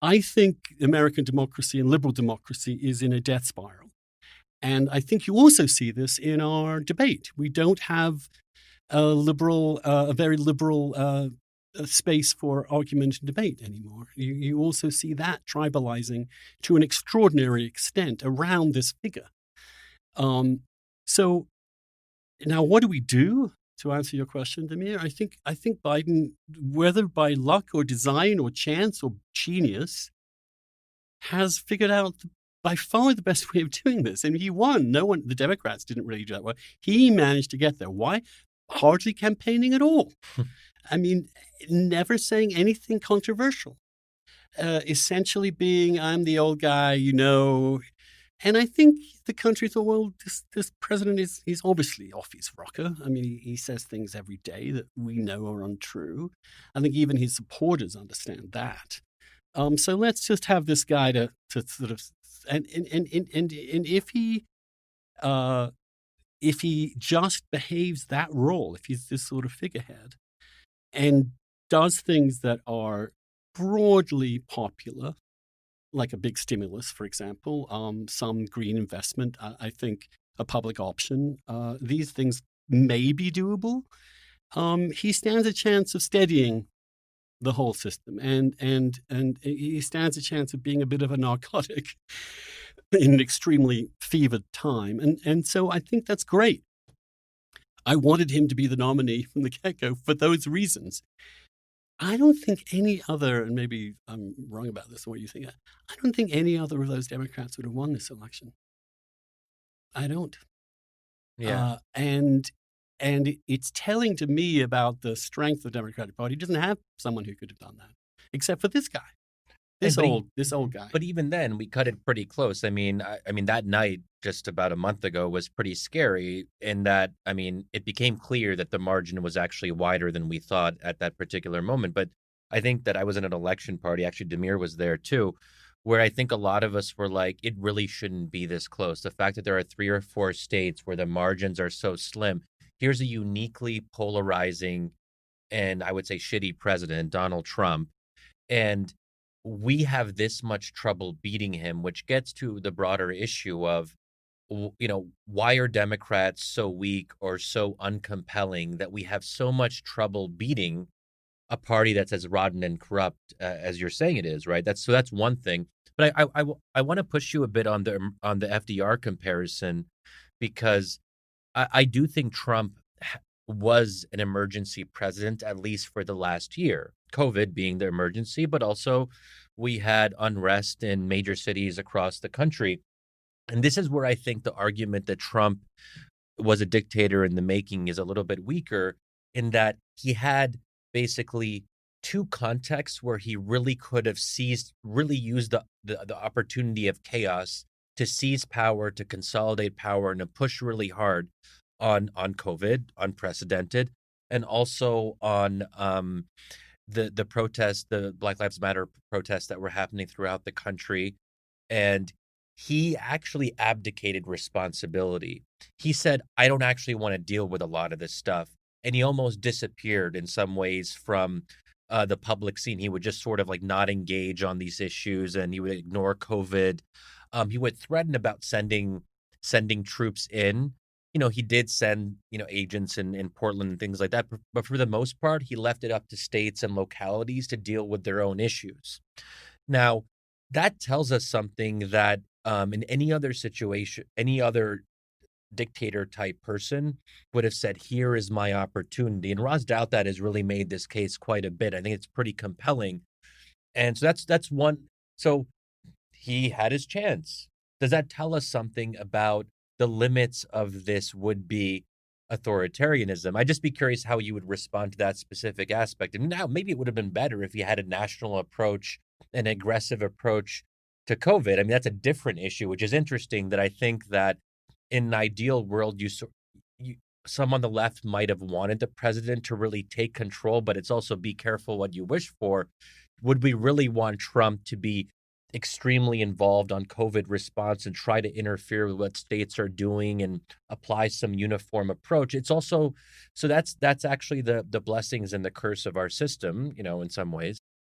I think American democracy and liberal democracy is in a death spiral. And I think you also see this in our debate. We don't have a very liberal space for argument and debate anymore. You also see that tribalizing to an extraordinary extent around this figure. So now, what do we do to answer your question, Demir? I think Biden, whether by luck or design or chance or genius, has figured out by far the best way of doing this. And he won. The Democrats didn't really do that well. He managed to get there. Why? Hardly campaigning at all. I mean, never saying anything controversial. Essentially being, I'm the old guy, And I think the country thought, well, this president he's obviously off his rocker. I mean, he says things every day that we know are untrue. I think even his supporters understand that. So let's just have this guy to sort of and if he just behaves that role, if he's this sort of figurehead and does things that are broadly popular, like a big stimulus, for example, some green investment, I think a public option, these things may be doable. He stands a chance of steadying the whole system, and he stands a chance of being a bit of a narcotic in an extremely fevered time. And so I think that's great. I wanted him to be the nominee from the get-go for those reasons. I don't think any other, and maybe I'm wrong about this, what you think, I don't think any other of those Democrats would have won this election. I don't. Yeah. And it's telling to me about the strength of the Democratic Party. It doesn't have someone who could have done that, except for this guy. This old guy. But even then, we cut it pretty close. I mean, that night just about a month ago was pretty scary in that, it became clear that the margin was actually wider than we thought at that particular moment. But I think that I was in an election party, actually Demir was there too, where I think a lot of us were like, it really shouldn't be this close. The fact that there are 3 or 4 states where the margins are so slim. Here's a uniquely polarizing and I would say shitty president, Donald Trump. And we have this much trouble beating him, which gets to the broader issue of, why are Democrats so weak or so uncompelling that we have so much trouble beating a party that's as rotten and corrupt as you're saying it is, right? That's one thing. But I want to push you a bit on the FDR comparison, because I do think Trump was an emergency president, at least for the last year, COVID being the emergency, but also we had unrest in major cities across the country. And this is where I think the argument that Trump was a dictator in the making is a little bit weaker, in that he had basically 2 contexts where he really could have really used the opportunity of chaos to seize power, to consolidate power, and to push really hard on COVID, unprecedented, and also on the protests, the Black Lives Matter protests that were happening throughout the country. And he actually abdicated responsibility. He said, I don't actually want to deal with a lot of this stuff. And he almost disappeared in some ways from the public scene. He would just sort of like not engage on these issues, and he would ignore COVID. He would threaten about sending troops in. He did send, agents in Portland and things like that. But for the most part, he left it up to states and localities to deal with their own issues. Now, that tells us something that in any other situation, any other dictator type person would have said, here is my opportunity. And Raz Doubt has really made this case quite a bit. I think it's pretty compelling. And so that's one. So he had his chance. Does that tell us something about the limits of this would-be authoritarianism? I'd just be curious how you would respond to that specific aspect. And now maybe it would have been better if you had a national approach, an aggressive approach to COVID. That's a different issue, which is interesting, that I think that in an ideal world, some on the left might have wanted the president to really take control, but it's also be careful what you wish for. Would we really want Trump to be extremely involved on COVID response and try to interfere with what states are doing and apply some uniform approach? It's also, so that's actually the blessings and the curse of our system, in some ways.